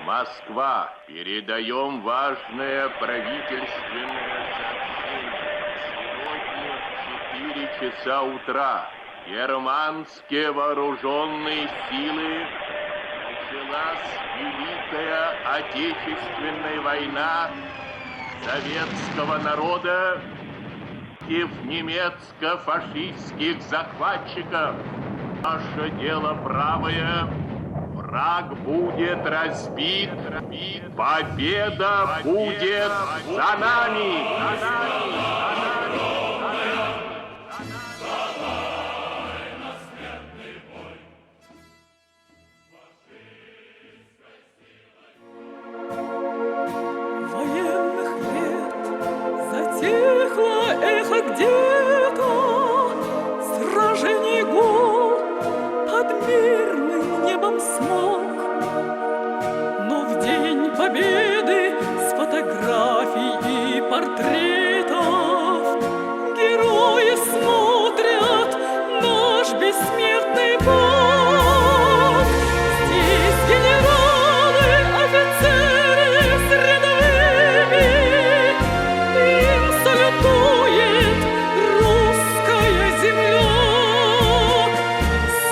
Москва. Передаем важное правительственное сообщение. Сегодня в 4 часа утра германские вооруженные силы началась Великая Отечественная война советского народа против немецко-фашистских захватчиков. Наше дело правое. Враг будет разбит. Победа будет за нами. Затихло эхо где-то, сражений гул, под мирным небом смог. Но в день победы с фотографий и портретов герои смотрят наш бессмертный полк. Здесь генералы, офицеры с рядовыми, им салютует русская земля.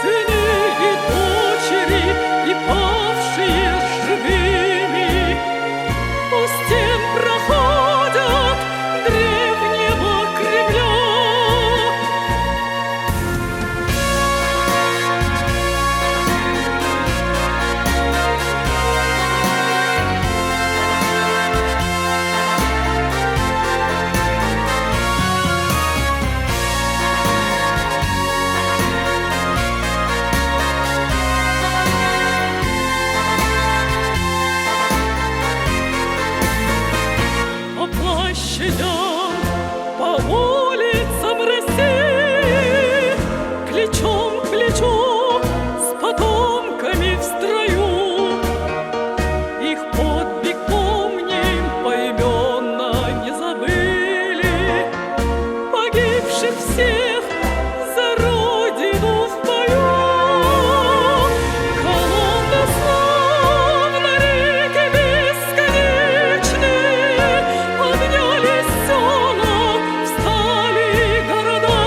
Сыны и дочери, и павшие живыми у стен проходят древнего Кремля. По площадям, по улицам России, плечом к плечу с потомками в строю. Их подвиг помним, поименно не забыли, погибших всех за родину в бою. Колонны слов на реке бесконечные, поднялись села, встали города.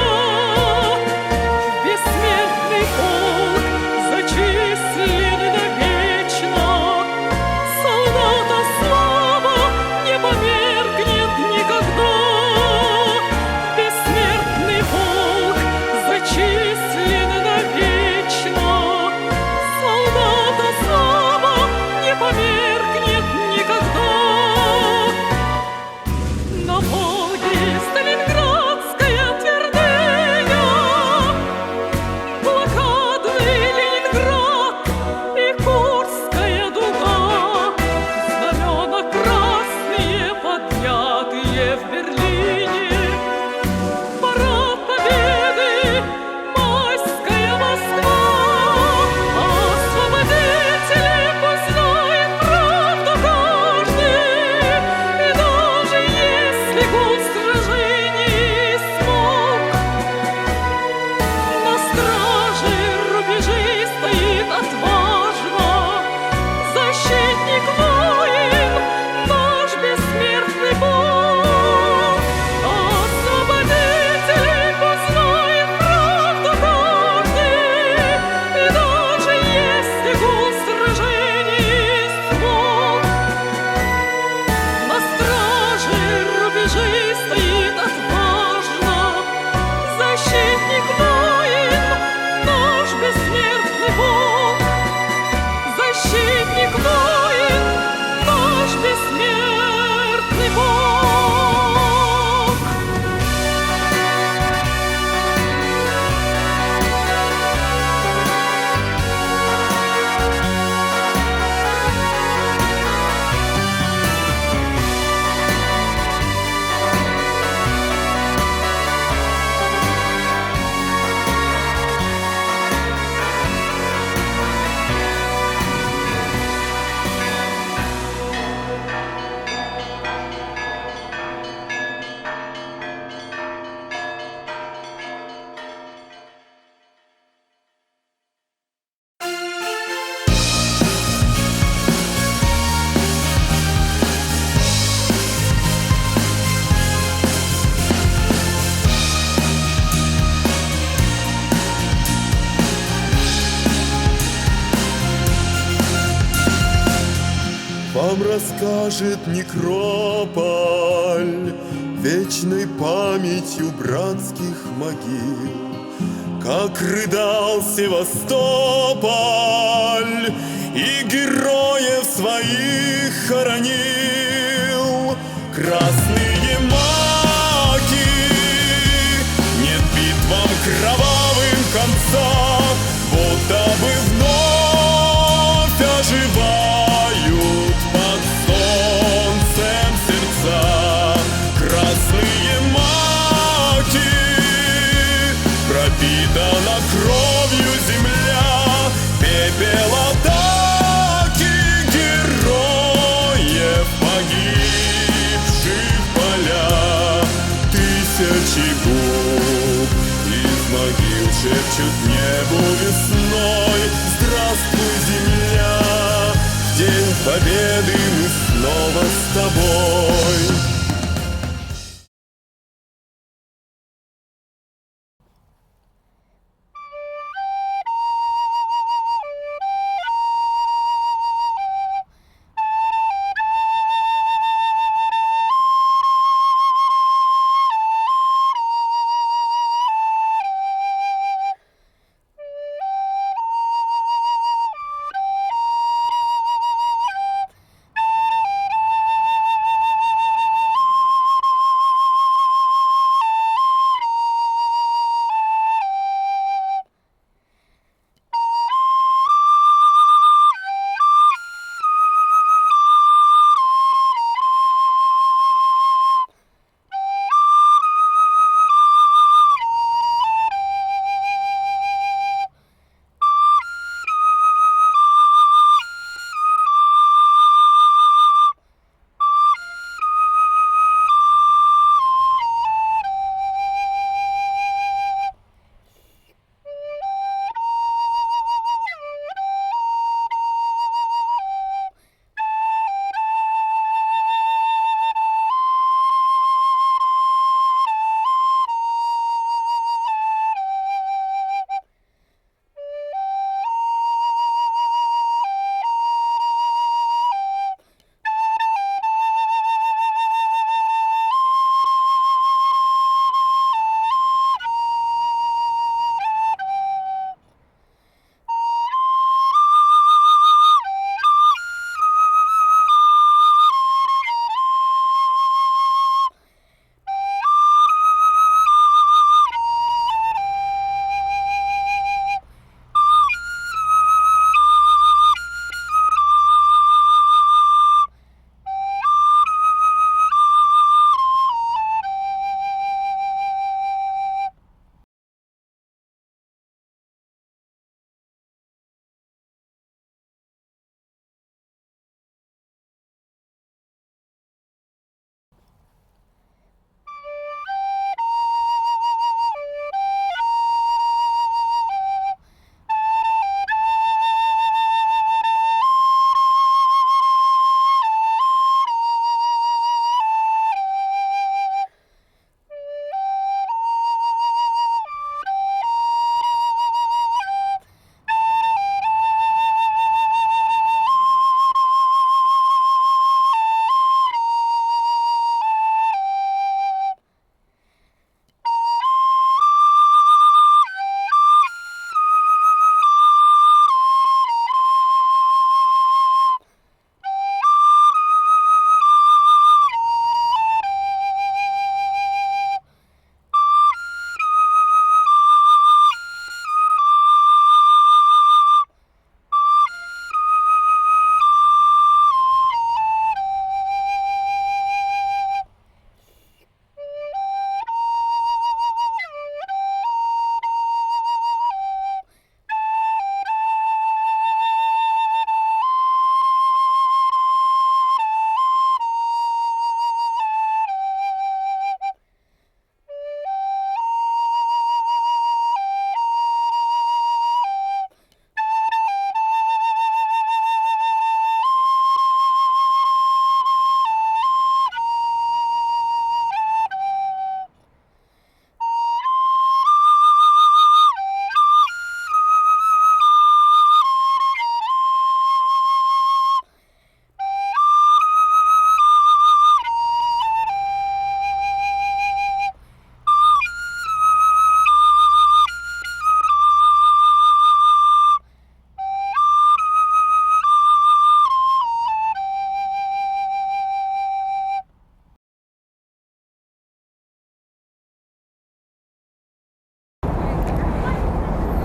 В бессмертный полк зачислены навечно. Солдата слава не померкнет никогда. Бессмертный полк Вам расскажет некрополь вечной памятью братских могил, как рыдал Севастополь и героев своих хоронил. Красные маки, нет битвам кровавым конца, будто бы вновь оживают под солнцем сердца. Красные маки, пропитана кровью земля, пепел атаки героев погибших поля. Тысячи губ из могил шепчут небу весной: здравствуй, земля, в день победы мы снова с тобой.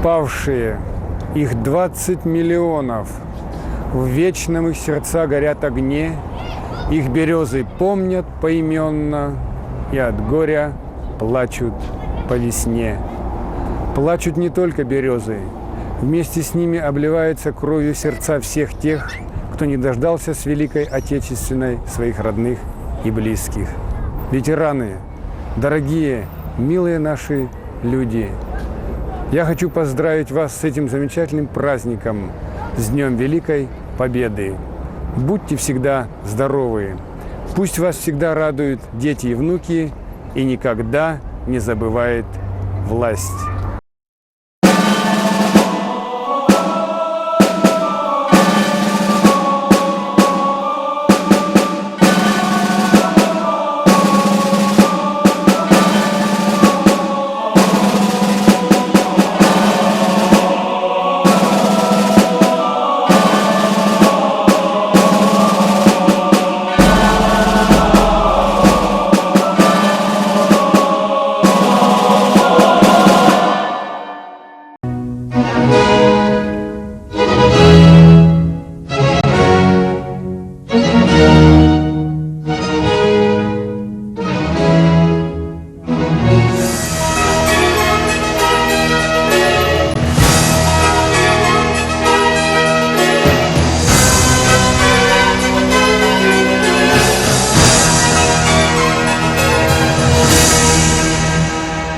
Павшие, их 20 миллионов, в вечном их сердца горят огни, их березы помнят поименно и от горя плачут по весне. Плачут не только березы, вместе с ними обливаются кровью сердца всех тех, кто не дождался с Великой Отечественной своих родных и близких. Ветераны, дорогие, милые наши люди, я хочу поздравить вас с этим замечательным праздником, с Днем Великой Победы. Будьте всегда здоровы. Пусть вас всегда радуют дети и внуки, и никогда не забывает власть.